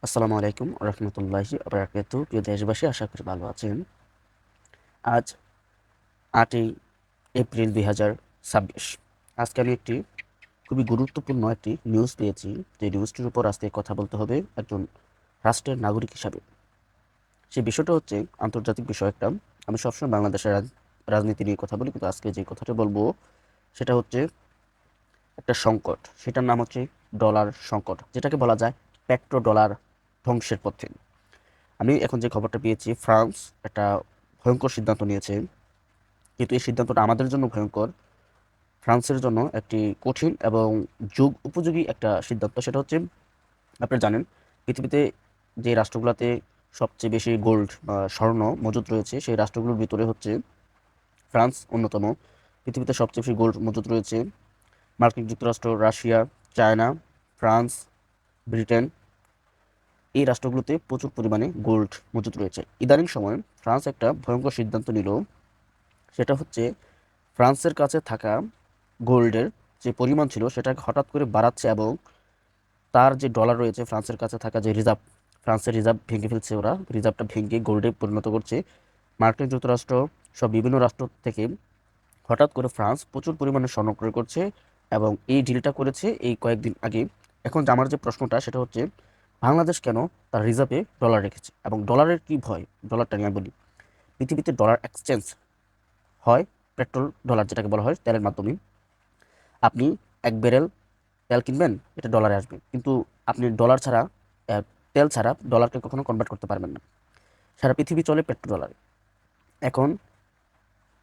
আসসালামু আলাইকুম রহমতুল্লাহি বারাকাতুহু। প্রিয় দেশবাসী, আশা করি ভালো আছেন। আজ 8ই এপ্রিল 2026। আজকে আমি একটি খুবই গুরুত্বপূর্ণ একটি নিউজ পেয়েছি। যে নিউজটির উপর আজকে কথা বলতে হবে একজন রাষ্ট্রের নাগরিক হিসাবে। সেই বিষয়টা হচ্ছে আন্তর্জাতিক বিষয় একটা। আমি সবসময় বাংলাদেশের রাজনীতি নিয়ে কথা বলি, কিন্তু আজকে যে কথাটা বলবো সেটা হচ্ছে একটা সংকট। সেটার নাম হচ্ছে ডলার সংকট, যেটাকে বলা যায় পেট্রো ডলার ধ্বংসের পথে। আমি এখন যে খবরটা পেয়েছি, ফ্রান্স একটা ভয়ঙ্কর সিদ্ধান্ত নিয়েছে, কিন্তু এই সিদ্ধান্তটা আমাদের জন্য ভয়ঙ্কর, ফ্রান্সের জন্য একটি কঠিন এবং যুগ উপযোগী একটা সিদ্ধান্ত। সেটা হচ্ছে, আপনি জানেন, পৃথিবীতে যে রাষ্ট্রগুলোতে সবচেয়ে বেশি গোল্ড বা স্বর্ণ মজুত রয়েছে, সেই রাষ্ট্রগুলোর ভিতরে হচ্ছে ফ্রান্স অন্যতম। পৃথিবীতে সবচেয়ে বেশি গোল্ড মজুত রয়েছে মার্কিন যুক্তরাষ্ট্র, রাশিয়া, চায়না, ফ্রান্স, ব্রিটেন। এই রাষ্ট্রগুলোতে প্রচুর পরিমাণে গোল্ড মজুত রয়েছে। ইদানিং সময়ে ফ্রান্স একটা ভয়ঙ্কর সিদ্ধান্ত নিল। সেটা হচ্ছে, ফ্রান্সের কাছে থাকা গোল্ডের যে পরিমাণ ছিল সেটাকে হঠাৎ করে বাড়াচ্ছে, এবং তার যে ডলার রয়েছে, ফ্রান্সের কাছে থাকা যে রিজার্ভ, ফ্রান্সের রিজার্ভ ভেঙে ফেলছে ওরা। রিজার্ভটা ভেঙে গোল্ডে পরিণত করছে। মার্কিন যুক্তরাষ্ট্র সব বিভিন্ন রাষ্ট্র থেকে হঠাৎ করে ফ্রান্স প্রচুর পরিমাণে স্বর্ণ ক্রয় করছে, এবং এই ডিলটা করেছে এই কয়েকদিন আগে। এখন আমার যে প্রশ্নটা সেটা হচ্ছে, বাংলাদেশ কেন তার রিজার্ভে ডলার রেখেছে, এবং ডলারের কি ভয়? ডলারটা নিয়ে বলি। পৃথিবীতে ডলার এক্সচেঞ্জ হয় পেট্রোল ডলার, যেটাকে বলা হয় তেলের মাধ্যমে। আপনি এক ব্যারেল তেল কিনবেন, এটা ডলারে আসবে, কিন্তু আপনি ডলার ছাড়া, আহ, তেল ছাড়া ডলারকে কখনো কনভার্ট করতে পারবেন না। সারা পৃথিবী চলে পেট্রোল ডলারে। এখন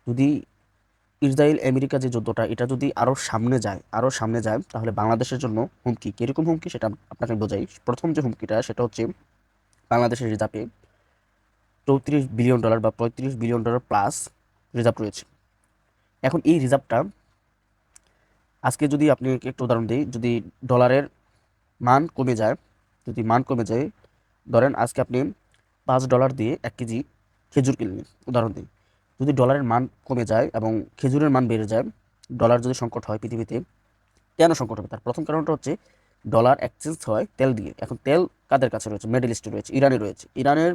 যদি ইসরায়েল আমেরিকা যে যুদ্ধটা, এটা যদি আরও সামনে যায় তাহলে বাংলাদেশের জন্য হুমকি। কীরকম হুমকি সেটা আপনাকে বোঝাই। প্রথম যে হুমকিটা সেটা হচ্ছে, বাংলাদেশের রিজার্ভে $34 বিলিয়ন বা $35 বিলিয়ন প্লাস রিজার্ভ রয়েছে। এখন এই রিজার্ভটা, আজকে যদি আপনি একটু উদাহরণ দিই, যদি ডলারের মান কমে যায়, ধরেন আজকে আপনি $5 দিয়ে 1 কেজি খেজুর কিনলেন, উদাহরণ দিই। যদি ডলারের মান কমে যায় এবং খেজুরের মান বেড়ে যায়, ডলার যদি সংকট হয় পৃথিবীতে, কেন সংকট হবে? তার প্রথম কারণটা হচ্ছে, ডলার এক্সচেঞ্জ হয় তেল দিয়ে। এখন তেল কাদের কাছে রয়েছে? মিডল ইস্টে রয়েছে, ইরানে রয়েছে। ইরানের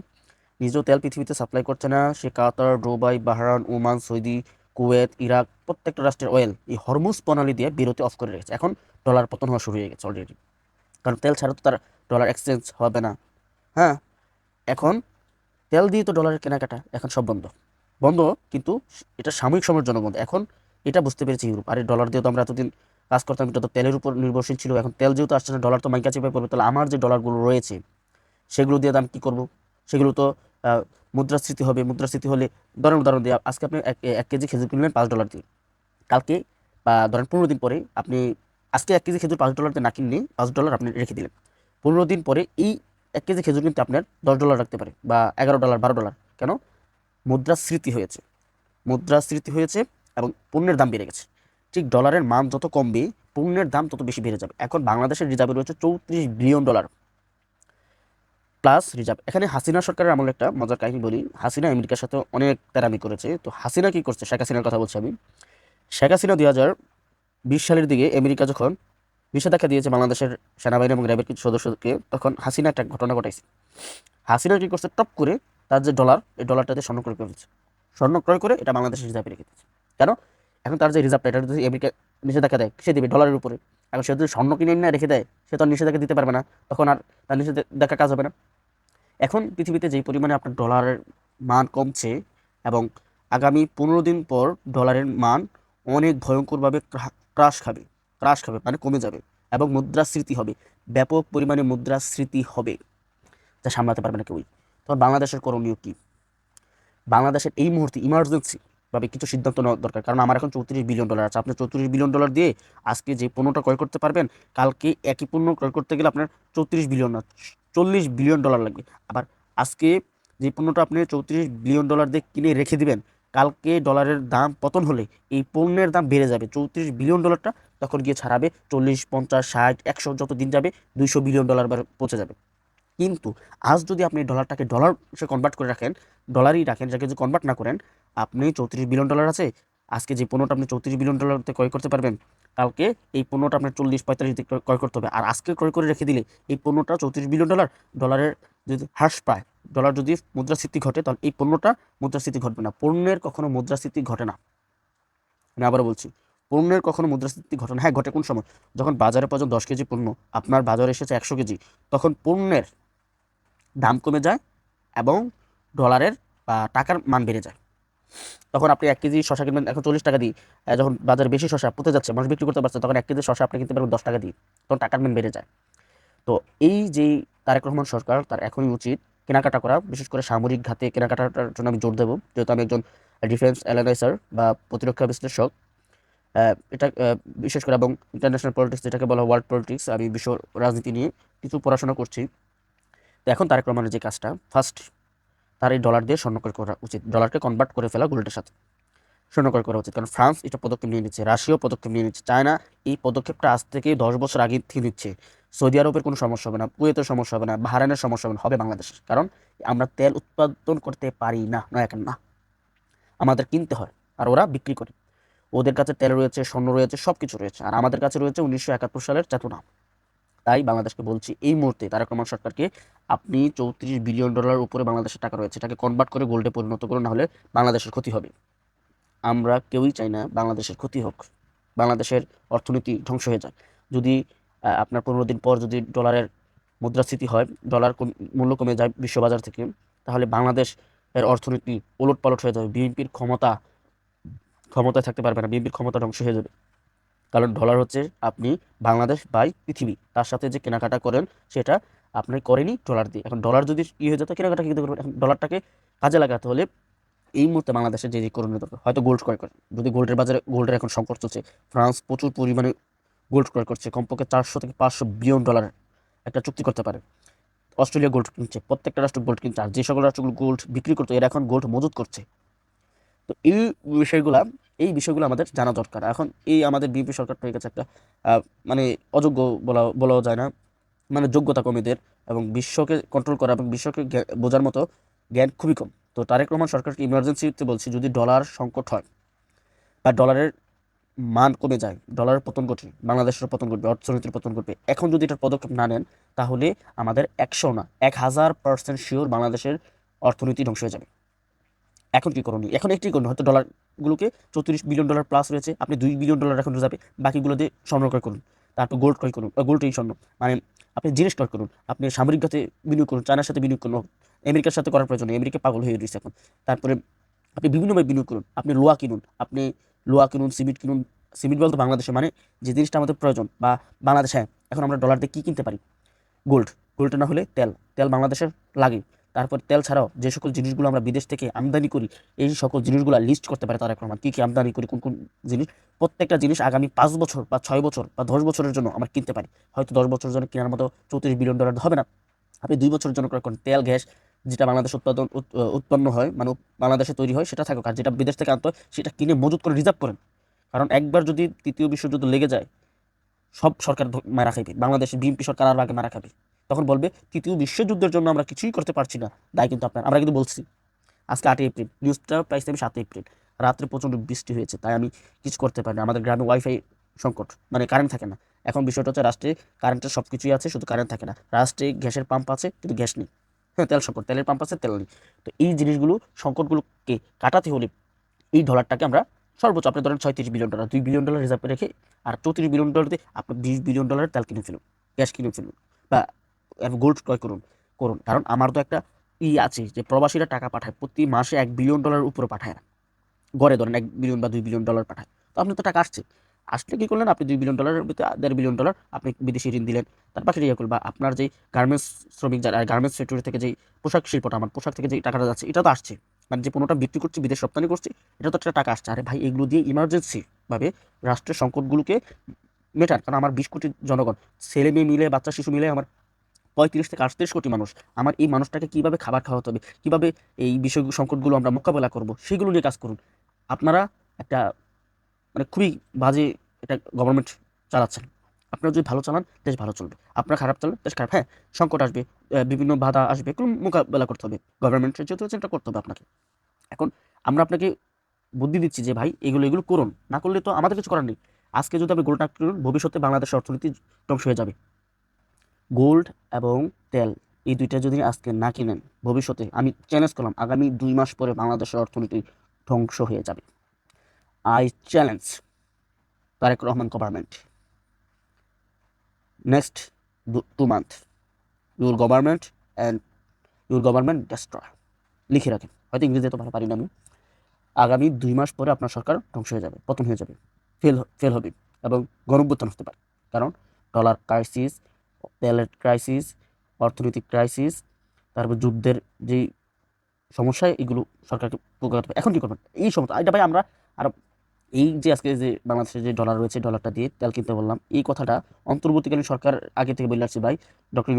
নিজেও তেল পৃথিবীতে সাপ্লাই করছে না। সে Qatar, Dubai, Bahrain, Oman, Saudi, Kuwait, Iraq, প্রত্যেকটা রাষ্ট্রের অয়েল এই হরমুজ প্রণালী দিয়ে বিরতি অফ করে রেখেছে। এখন ডলার পতন হওয়া শুরু হয়ে গেছে অলরেডি, কারণ তেল ছাড়া তো তার ডলার এক্সচেঞ্জ হবে না। হ্যাঁ, এখন তেল দিয়ে তো ডলারের কেনাকাটা এখন সব বন্ধ বন্ধ, কিন্তু এটা সাময়িক সময়ের জন্য বন্ধ। এখন এটা বুঝতে পেরেছি ইউরোপ, আরে ডলার দিয়ে তো আমরা এতদিন কাজ করতাম, এটা তো তেলের উপর নির্ভরশীল ছিল। এখন তেল যেহেতু আসছে না, ডলার তো মাইকা চেপে পড়বে, তাহলে আমার যে ডলারগুলো রয়েছে সেগুলো দিয়ে আমি কী করবো? সেগুলো তো মুদ্রাস্ফীতি হবে। মুদ্রাস্ফীতি হলে, উদাহরণ দিয়ে, আজকে আপনি 1 কেজি খেজুর কিনলেন $5 দিয়ে। কালকে বা ধরেন 15 দিন পরে আপনি, আজকে 1 কেজি খেজুর $5 দিয়ে না কিনলে, $5 আপনি রেখে দিলেন। 15 দিন পরে এই 1 কেজি খেজুর কিন্তু আপনার $10 রাখতে পারে, বা $11, $12। কেন? মুদ্রাস্ফীতি হয়েছে। মুদ্রাস্ফীতি হয়েছে এবং পণ্যের দাম বেড়ে গেছে। ঠিক ডলারের মান যত কমবে, পণ্যের দাম তত বেশি বেড়ে যাবে। এখন বাংলাদেশের রিজার্ভে রয়েছে $34 বিলিয়ন প্লাস রিজার্ভ। এখানে হাসিনা সরকারের আমলে একটা মজার কাহিনী বলি। হাসিনা আমেরিকার সাথে অনেক তেরামি করেছে। তো হাসিনা কি করছে? শেখ হাসিনার কথা বলছি আমি। শেখ হাসিনা 2020 সালের দিকে আমেরিকা যখন নিষেধাজ্ঞা দিয়েছে বাংলাদেশের সেনাবাহিনী এবং র্যাবের কিছু সদস্যকে, তখন হাসিনা একটা ঘটনা ঘটাইছে। হাসিনা কি করছে? টপ করে তার যে ডলার, এই ডলারটাতে স্বর্ণ ক্রয় করেছে। স্বর্ণ ক্রয় করে এটা বাংলাদেশের রিজার্ভে রেখে দিচ্ছে। কেন? এখন তার যে রিজার্ভটা, এটা যদি আমেরিকা নিষেধাজ্ঞা দেয়, সে দেবে ডলারের উপরে। এখন সে যদি স্বর্ণ কিনে না রেখে দেয়, সে তো আর নিষেধাজ্ঞা দিতে পারবে না, তখন আর তার নিষেধাজ্ঞা কাজ হবে না। এখন পৃথিবীতে যেই পরিমাণে আপনার ডলারের মান কমছে, এবং আগামী 15 দিন পর ডলারের মান অনেক ভয়ঙ্করভাবে ক্রাশ খাবে, মানে কমে যাবে, এবং মুদ্রাস্ফীতি হবে, ব্যাপক পরিমাণে মুদ্রাস্ফীতি হবে, যা সামলাতে পারবে না কেউই। তখন বাংলাদেশের করণীয় কী? বাংলাদেশের এই মুহূর্তে ইমার্জেন্সি ভাবে কিছু সিদ্ধান্ত নেওয়া দরকার। কারণ আমার এখন $34 বিলিয়ন আছে। আপনি $34 বিলিয়ন দিয়ে আজকে যে পণ্যটা ক্রয় করতে পারবেন, কালকে একই পণ্য ক্রয় করতে গেলে আপনার 34 বিলিয়ন না, $40 বিলিয়ন লাগবে। আবার আজকে যে পণ্যটা আপনি $34 বিলিয়ন দিয়ে কিনে রেখে দিবেন, কালকে ডলারের দাম পতন হলে এই পণ্যের দাম বেড়ে যাবে। $34 বিলিয়নটা তখন গিয়ে ছাড়াবে 40, 50, 60, 100, যত দিন যাবে $200 বিলিয়ন পৌঁছে যাবে। কিন্তু আজ যদি আপনি ডলারটাকে ডলার সে কনভার্ট করে রাখেন, ডলারই রাখেন, যাকে যদি কনভার্ট না করেন, আপনি $34 বিলিয়ন আছে, আজকে যে পণ্যটা আপনি $34 বিলিয়ন ক্রয় করতে পারবেন, কালকে এই পণ্যটা আপনার 40-45 দিয়ে ক্রয় করতে হবে। আর আজকে ক্রয় করে রেখে দিলে এই পণ্যটা 34 বিলিয়ন ডলারের যদি হ্রাস পায়, ডলার যদি মুদ্রাস্ফীতি ঘটে, তাহলে এই পণ্যটা মুদ্রাস্ফীতি ঘটবে না। পণ্যের কখনো মুদ্রাস্ফীতি ঘটে না। আমি আবারও বলছি, পণ্যের কখনো মুদ্রাস্ফীতি ঘটে না। হ্যাঁ, ঘটে কোন সময়? যখন বাজারে পর্যন্ত 10 কেজি পণ্য আপনার বাজারে এসেছে 100 কেজি, তখন পণ্যের দাম কমে যায় এবং ডলারের বা টাকার মান বেড়ে যায়। তখন আপনি 1 কেজি শসা কিনবেন এখন 40 টাকা দিয়ে, যখন বাজারে বেশি শসা পচে যাচ্ছে, মানুষ বিক্রি করতে পারছে, তখন 1 কেজি শসা আপনি কিনতে পারবেন 10 টাকা দিয়ে, তখন টাকার মান বেড়ে যায়। তো এই যে তারেক রহমান সরকার, তার এখনই উচিত কেনাকাটা করা, বিশেষ করে সামরিক খাতে কেনাকাটার জন্য আমি জোর দেবো, যেহেতু আমি একজন ডিফেন্স অ্যানালাইজার বা প্রতিরক্ষা বিশ্লেষক। এটা বিশেষ করে এবং ইন্টারন্যাশনাল পলিটিক্স, যেটাকে বলা হয় ওয়ার্ল্ড পলিটিক্স, আমি বিশ্ব রাজনীতি নিয়ে কিছু পড়াশোনা করছি। তো এখন তারেক রহমানের যে কাজটা, ফার্স্ট তার এই ডলার দিয়ে স্বর্ণক্রয় করা উচিত, ডলারকে কনভার্ট করে ফেলা গোল্ডের সাথে, স্বর্ণক্রয় করা উচিত। কারণ ফ্রান্স এটা পদক্ষেপ নিয়ে নিচ্ছে, রাশিয়াও পদক্ষেপ নিয়ে নিচ্ছে, চায়না এই পদক্ষেপটা আজ থেকে 10 বছর আগে থেকে নিচ্ছে। সৌদি আরবের কোনো সমস্যা হবে না, কুয়েতের সমস্যা হবে না, বাহরাইনের সমস্যা হবে না, হবে বাংলাদেশের। কারণ আমরা তেল উৎপাদন করতে পারি না, নয় এখন না, আমাদের কিনতে হয়, আর ওরা বিক্রি করে। ওদের কাছে তেল রয়েছে, স্বর্ণ রয়েছে, সব কিছু রয়েছে, আর আমাদের কাছে রয়েছে 1971 সালের চেতনা। তাই বাংলাদেশকে বলছি এই মুহূর্তে, তারেক রহমান সরকারকে, আপনি 34 বিলিয়ন ডলার উপরে বাংলাদেশের টাকা রয়েছে, এটাকে কনভার্ট করে গোল্ডে পরিণত করুন, না হলে বাংলাদেশের ক্ষতি হবে। আমরা কেউই চাই না বাংলাদেশের ক্ষতি হোক, বাংলাদেশের অর্থনীতি ধ্বংস হয়ে যায়। যদি আপনার 15 দিন পর যদি ডলারের মুদ্রাস্ফীতি হয়, ডলার মূল্য কমে যায় বিশ্ববাজার থেকে, তাহলে বাংলাদেশের অর্থনীতি ওলটপালট হয়ে যাবে। বিএনপির ক্ষমতায় থাকতে পারবে না, বিএনপির ক্ষমতা ধ্বংস হয়ে যাবে। কারণ ডলার হচ্ছে আপনি বাংলাদেশ বাই পৃথিবী, তার সাথে যে কেনাকাটা করেন সেটা আপনি করেনি ডলার দিয়ে। এখন ডলার যদি হয়ে যেত, কেনাকাটা কিন্তু করবেন। এখন ডলারটাকে কাজে লাগাতে হলে এই মুহূর্তে বাংলাদেশের যে করণীয় দরকার, হয়তো গোল্ড ক্রয় করেন। যদি গোল্ডের বাজারে, গোল্ডের এখন সংকট চলছে, ফ্রান্স প্রচুর পরিমাণে গোল্ড ক্রয় করছে, কমপক্ষে 400 থেকে 500 বিলিয়ন ডলারের একটা চুক্তি করতে পারে। অস্ট্রেলিয়া গোল্ড কিনছে, প্রত্যেকটা রাষ্ট্র গোল্ড কিনছে, আর যে সকল রাষ্ট্রগুলো গোল্ড বিক্রি করতো এরা এখন গোল্ড মজুত করছে। তো বিষয়গুলা এই বিষয়গুলো আমাদের জানা দরকার। এখন এই আমাদের বিএনপি সরকারটা হয়ে গেছে একটা মানে অযোগ্য, বলাও যায় না, মানে যোগ্যতা কমিদের, এবং বিশ্বকে কন্ট্রোল করা এবং বিশ্বকে বোঝার মতো জ্ঞান খুবই কম। তো তারেক রহমান সরকারকে ইমার্জেন্সিতে বলছি, যদি ডলার সংকট হয় বা ডলারের মান কমে যায়, ডলারের পতন ঘটে, বাংলাদেশের পতন ঘটবে, অর্থনীতির পতন ঘটবে, এখন যদি এটার পদক্ষেপ না নেন, তাহলে আমাদের 100 না 1000% শিওর বাংলাদেশের অর্থনীতি ধ্বংস হয়ে যাবে। এখন কি করণীয়? এখন একটি করুন, হয়তো ডলারগুলোকে 34 বিলিয়ন ডলার প্লাস রয়েছে, আপনি 2 বিলিয়ন ডলার এখন যাবে, বাকিগুলো দিয়ে স্বর্ণ ক্রয় করুন, তারপর গোল্ড ক্রয় করুন, গোল্ড এই স্বর্ণ, মানে আপনি জিনিস ক্রয় করুন, আপনি সামরিক খাতে বিনিয়োগ করুন, চায়নার সাথে বিনিয়োগ করুন, আমেরিকার সাথে করার প্রয়োজন নেই, আমেরিকা পাগল হয়ে রয়েছে এখন। তারপরে আপনি বিভিন্নভাবে বিনিয়োগ করুন, আপনি লোহা কিনুন, সিমেন্ট কিনুন। সিমেন্ট বলতে বাংলাদেশে, মানে যে জিনিসটা আমাদের প্রয়োজন, বা বাংলাদেশে, হ্যাঁ, এখন আমরা ডলার দিয়ে কী কিনতে পারি? গোল্ড। গোল্ড না হলে তেল, তেল বাংলাদেশের লাগে। তারপর তেল ছাড়াও যে সকল জিনিসগুলো আমরা বিদেশ থেকে আমদানি করি, এই সকল জিনিসগুলো লিস্ট করতে পারে তারেক রহমান, কী কী আমদানি করি, কোন কোন জিনিস। প্রত্যেকটা জিনিস আগামী 5 বছর বা 6 বছর বা 10 বছরের জন্য আমরা কিনতে পারি। হয়তো 10 বছরের জন্য কেনার মতো 34 বিলিয়ন ডলার হবে না, আপনি 2 বছরের জন্য ক্রয় করেন। তেল গ্যাস যেটা বাংলাদেশ উৎপন্ন হয়, মানে বাংলাদেশে তৈরি হয়, সেটা থাকুক, আর যেটা বিদেশ থেকে আনতে হয় সেটা কিনে মজুত করে রিজার্ভ করেন। কারণ একবার যদি তৃতীয় বিশ্বযুদ্ধ লেগে যায়, সব সরকার মারা খাইবে, বাংলাদেশের বিএনপি সরকার আরও আগে মারা খাবে। তখন বলবে তৃতীয় বিশ্বযুদ্ধের জন্য আমরা কিছুই করতে পারছি না, দায় কিন্তু আপনার। আমরা কিন্তু বলছি, আজকে 8 এপ্রিল, নিউজটা পাইছি আমি 7 এপ্রিল, রাত্রে প্রচণ্ড বৃষ্টি হয়েছে, তাই আমি কিছু করতে পারি না। আমাদের গ্রামে ওয়াইফাই সংকট, মানে কারেন্ট থাকে না। এখন বিষয়টা হচ্ছে, রাষ্ট্রে কারেন্টের সব কিছুই আছে, শুধু কারেন্ট থাকে না। রাষ্ট্রে গ্যাসের পাম্প আছে, কিন্তু গ্যাস নেই। হ্যাঁ, তেল সংকট, তেলের পাম্প আছে, তেল নেই। তো এই জিনিসগুলো, সংকটগুলোকে কাটাতে হলে এই ডলারটাকে আমরা সর্বোচ্চ, আপনি ধরেন 36 billion dollar, 2 billion dollar reserve রেখে, আর 34 বিলিয়ন ডলার দিয়ে আপনি 20 বিলিয়ন ডলারের তেল কিনে ফেলুন, গ্যাস কিনে ফেলুন, বা গোল্ড ক্রয় করুন করুন কারণ আমার তো একটা আছে যে প্রবাসীরা টাকা পাঠায়, প্রতি মাসে 1 বিলিয়ন ডলার উপরে পাঠায় না, গড়ে ধরেন 1 বিলিয়ন বা 2 বিলিয়ন ডলার পাঠায়। তো আপনি তো টাকা আসছে, আসলে কি করলেন, আপনি 2 বিলিয়ন ডলারের ভিতরে 1.5 বিলিয়ন ডলার আপনি বিদেশি ঋণ দিলেন, তার বাকি ইয়ে করলেন। বা আপনার যেই গার্মেন্টস শ্রমিক যারা, গার্মেন্টস ফ্যাক্টরি থেকে যেই পোশাক শিল্পটা, আমার পোশাক থেকে যেই টাকাটা যাচ্ছে, এটা তো আসছে, মানে যে পণ্যটা বিক্রি করছি, বিদেশ রপ্তানি করছি, এটা তো একটা টাকা আসছে। আরে ভাই, এগুলো দিয়ে ইমার্জেন্সি ভাবে রাষ্ট্রের সংকটগুলোকে মেটান। কারণ আমার 20 কোটি জনগণ, ছেলে মেয়ে মিলে, বাচ্চা শিশু মিলে আমার 35 থেকে 38 কোটি মানুষ। আমার এই মানুষটাকে কীভাবে খাবার খাওয়াতে হবে, কীভাবে এই বিষয় সংকটগুলো আমরা মোকাবেলা করব, সেগুলো নিয়ে কাজ করুন। আপনারা একটা, মানে খুবই বাজে এটা গভর্নমেন্ট চালাচ্ছেন। আপনারা যদি ভালো চালান, দেশ ভালো চলবে, আপনারা খারাপ চালান, দেশ খারাপ। হ্যাঁ, সংকট আসবে, বিভিন্ন বাধা আসবে, এগুলো মোকাবেলা করতে হবে, গভর্নমেন্টের যেহেতু হচ্ছে এটা করতে হবে আপনাকে। এখন আমরা আপনাকে বুদ্ধি দিচ্ছি যে ভাই, এগুলো করুন, না করলে তো আমাদের কিছু করার নেই। আজকে যদি আপনি গোল্ড না কিনুন, ভবিষ্যতে বাংলাদেশের অর্থনীতি ধ্বংস হয়ে যাবে। গোল্ড এবং তেল এই দুইটা যদি আজকে না কিনেন, ভবিষ্যতে আমি চ্যালেঞ্জ করলাম আগামী 2 মাস পরে বাংলাদেশের অর্থনীতি ধ্বংস হয়ে যাবে। I challenge Tarique Rahman government, next 2 month your government and your government destroy. লিখে রাখেন, হয়তো ইংরেজিতে তো ভালো পারি না আমি। আগামী 2 মাস পরে আপনার সরকার ধ্বংস হয়ে যাবে, পতন হয়ে যাবে, ফেল হবে এবং গণঅভ্যুত্থান হতে পারে। কারণ ডলার ক্রাইসিস, তেলের ক্রাইসিস, অর্থনৈতিক ক্রাইসিস, তারপর যুদ্ধের যেই সমস্যা, এগুলো সরকারকে প্রকার এখন কী করবেন এই সমস্যা। এটা ভাই আমরা আর এই যে আজকে যে বাংলাদেশে যে ডলার রয়েছে, ডলারটা দিয়ে তেল কিনতে বললাম, এই কথাটা অন্তর্বর্তীকালীন সরকার আগে থেকে বলে আসছে ভাই। ডক্টর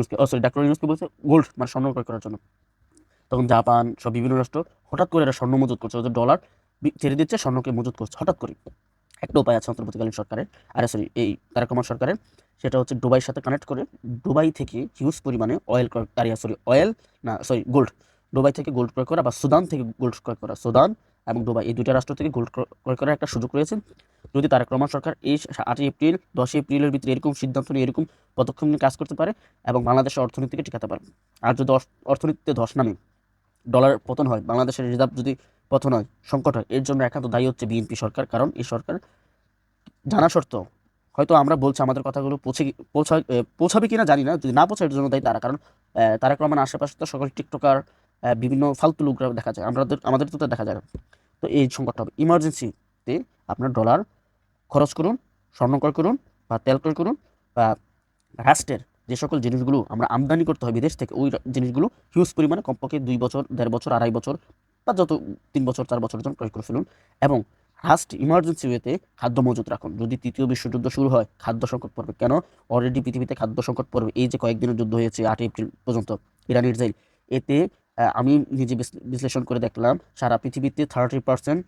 ইউনূসকে বলছে গোল্ড মানে স্বর্ণ ক্রয় করার জন্য। তখন জাপান সব বিভিন্ন রাষ্ট্র হঠাৎ করে এরা স্বর্ণ মজুত করছে, ওদের ডলার ছেড়ে দিচ্ছে, স্বর্ণকে মজুত করছে হঠাৎ করে। একটা উপায় আছে অন্তর্বর্তীকালীন সরকারের, এই তারেক রহমান সরকারের, সেটা হচ্ছে দুবাইয়ের সাথে কানেক্ট করে দুবাই থেকে হিউজ পরিমাণে গোল্ড, দুবাই থেকে গোল্ড ক্রয় করা বা সুদান থেকে গোল্ড ক্রয় করা। সুদান এবং দুবাই এই দুইটা রাষ্ট্র থেকে গোল্ড ক্রয় করার একটা সুযোগ রয়েছে। যদি তারেক রহমান সরকার এই 8 এপ্রিল 10 এপ্রিলের ভিতরে এরকম সিদ্ধান্ত নিয়ে এরকম পদক্ষেপ নিয়ে কাজ করতে পারে এবং বাংলাদেশের অর্থনীতিকে টিকাতে পারে। আর যদি অর্থনীতিতে ধস নামে, ডলার পতন হয়, বাংলাদেশের রিজার্ভ যদি পতন হয়, সংকট হয়, এর জন্য একান্ত দায়ী হচ্ছে বিএনপি সরকার। কারণ এই সরকার জানা সত্ত্বেও, হয়তো আমরা বলছি আমাদের কথাগুলো পৌঁছাবে কিনা জানি না, যদি না পৌঁছায় এর জন্য দায়ী তারা। কারণ তারেক রহমান আশেপাশে তো সকল টিকটকার, বিভিন্ন ফালতু লোকরা দেখা যায়, আমাদের তো দেখা যায় না। তো এই সংকটটা হবে। ইমার্জেন্সিতে আপনার ডলার খরচ করুন, স্বর্ণ ক্রয় করুন বা তেল ক্রয় করুন, বা রাষ্ট্রের যে সকল জিনিসগুলো আমরা আমদানি করতে হয় বিদেশ থেকে, ওই জিনিসগুলো হিউজ পরিমাণে কমপক্ষে 2 বছর, 1.5 বছর, 2.5 বছর বা যত 3 বছর 4 বছরের জন্য ক্রয় করে ফেলুন। এবং লাস্ট ইমার্জেন্সি ওয়েতে খাদ্য মজুত রাখুন। যদি তৃতীয় বিশ্বযুদ্ধ শুরু হয়, খাদ্য সংকট পড়বে। কেন? অলরেডি পৃথিবীতে খাদ্য সংকট পড়বে। এই যে কয়েকদিনের যুদ্ধ হয়েছে 8 এপ্রিল পর্যন্ত, ইরান ইসরায়েল, এতে আমি নিজে বিশ্লেষণ করে দেখলাম সারা পৃথিবীতে 30%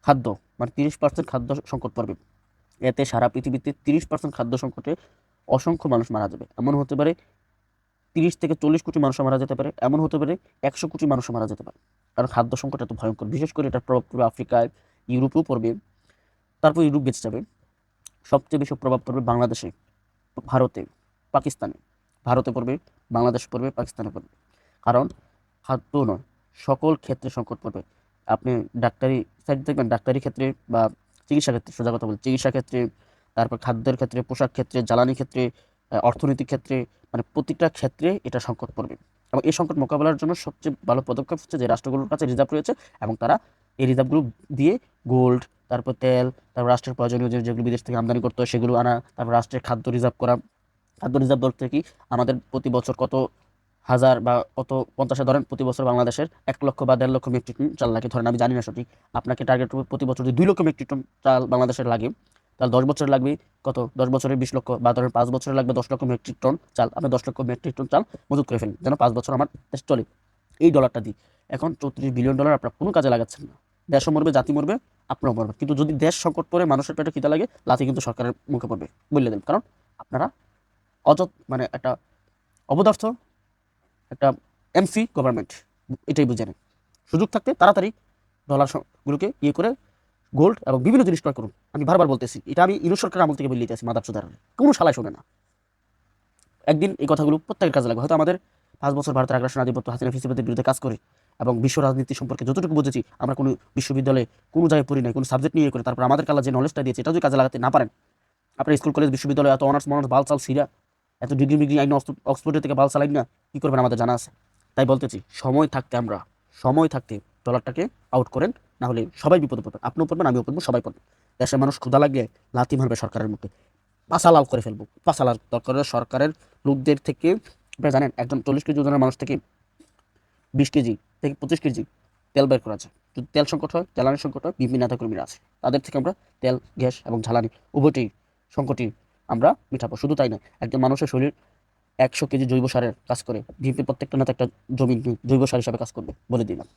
খাদ্য মানে 30% খাদ্য সংকট পড়বে। এতে সারা পৃথিবীতে 30% খাদ্য সংকটে অসংখ্য মানুষ মারা যাবে। এমন হতে পারে 30 থেকে 40 কোটি মানুষ মারা যেতে পারে, এমন হতে পারে 100 কোটি মানুষ মারা যেতে পারে। কারণ খাদ্য সংকট এত ভয়ঙ্কর। বিশেষ করে এটার প্রভাব পড়বে আফ্রিকায়, ইউরোপেও পড়বে, তারপর ইউরোপ বেঁচে যাবে। সবচেয়ে বেশি প্রভাব পড়বে বাংলাদেশে, ভারতে, পাকিস্তানে। ভারতে পড়বে, বাংলাদেশে পড়বে, পাকিস্তানে পড়বে। কারণ খাদ্য নয়, সকল ক্ষেত্রে সংকট পড়বে। আপনি ডাক্তারি সাইড দেখবেন, ডাক্তারি ক্ষেত্রে বা চিকিৎসা ক্ষেত্রে, সোজা কথা বলছি, চিকিৎসা ক্ষেত্রে, তারপর খাদ্যের ক্ষেত্রে, পোশাক ক্ষেত্রে, জ্বালানি ক্ষেত্রে, অর্থনৈতিক ক্ষেত্রে, মানে প্রতিটা ক্ষেত্রে এটা সংকট পড়বে। এবং এই সংকট মোকাবেলার জন্য সবচেয়ে ভালো পদক্ষেপ হচ্ছে যে রাষ্ট্রগুলোর কাছে রিজার্ভ রয়েছে এবং তারা এই রিজার্ভগুলো দিয়ে গোল্ড, তারপর তেল, তারপর রাষ্ট্রের প্রয়োজনীয় যেগুলো বিদেশ থেকে আমদানি করতে হয় সেগুলো আনা, তারপর রাষ্ট্রের খাদ্য রিজার্ভ করা। খাদ্য রিজার্ভ বলতে কি, আমাদের প্রতি বছর কত হাজার বা কত 50 ধরেন, প্রতি বছর বাংলাদেশের 1 লক্ষ বা 1.5 লক্ষ মেট্রিক টন চাল লাগে ধরেন, আমি জানি না সঠিক। আপনাকে টার্গেট প্রতি বছর যদি 2 লক্ষ মেট্রিক টন চাল বাংলাদেশের লাগে, তাহলে 10 বছর লাগবে কত, 10 বছরে 20 লক্ষ, বা ধরেন 5 বছরে লাগবে 10 লক্ষ মেট্রিক টন চাল। আপনি 10 লক্ষ মেট্রিক টন চাল মজুত করে ফেলেন, যেন 5 বছর আমার দেশ চলে। এই ডলারটা দিই। এখন 34 বিলিয়ন ডলার আপনার কোনো কাজে লাগাচ্ছেন না। দেশও মরবে, জাতি মরবে, আপনারাও মরবেন। কিন্তু যদি দেশ সংকট পড়ে, মানুষের পেটে খিদা লাগে, লাথি কিন্তু সরকারের মুখে পড়বে, বলে দেন। কারণ আপনারা মানে একটা অবদার্থ, একটা এমসি গভর্নমেন্ট, এটাই বুঝে নেন। সুযোগ থাকতে তাড়াতাড়ি ডলারগুলোকে করে গোল্ড এবং বিভিন্ন জিনিস ক্রয় করুন। আমি বারবার বলতেছি, এটা আমি ইউনূস সরকারের আমল থেকে বলে দিতেছি, মাদার চোদার কোনো শালায় শোনে না। একদিন এই কথাগুলো প্রত্যেকের কাজে লাগবে। হয়তো আমাদের 5 বছর ভারতের আগ্রাসন আধিপত্য, হাসিনা ফ্যাসিবাদের বিরুদ্ধে কাজ করে এবং বিশ্ব রাজনীতি সম্পর্কে যতটুকু বুঝেছি, আমরা কোনো বিশ্ববিদ্যালয়ে কোনো জায়গায় পড়ি নাই, কোনো সাবজেক্ট নিয়ে করে, তারপর আমাদের কালা যে নলেজটা দিয়েছে, এটা যদি কাজে লাগাতে না পারেন, আপনার স্কুল কলেজ বিশ্ববিদ্যালয়ে এত অনার্স মনার্স বালচাল সিরা, এত ডিগ্রি আইন অক্সফোর্ডের থেকে বালচাল আইন না, কী করবেন আমাদের জানা আছে। তাই বলতেছি, সময় থাকতে ডলারটাকে আউট করেন, না হলে সবাই বিপদে পড়বেন। আপনিও পড়বেন, আমিও পড়বো, সবাই পড়বেন। দেশের মানুষ ক্ষুধা লাগলে লাথি মারবে সরকারের মুখে, পাশা লাল করে ফেলবো, পাশা লাল দরকার সরকারের লোকদের থেকে। আপনারা জানেন একজন 40 কেজি ওজনের মানুষ থেকে 20 কেজি থেকে 25 কেজি তেল বের করা যায়। যদি তেল সংকট হয়, জ্বালানি সংকট হয়, বিভিন্ন নেতাকর্মীরা আছে, তাদের থেকে আমরা তেল, গ্যাস এবং জ্বালানি উভয়টি সংকটই আমরা মিটাবো। শুধু তাই নয়, একজন মানুষের শরীর 100 কেজি জৈব সারের কাজ করে, বিএনপির প্রত্যেকটা নেতা একটা জমি জৈব সার হিসাবে কাজ করবে, বলে দিলাম।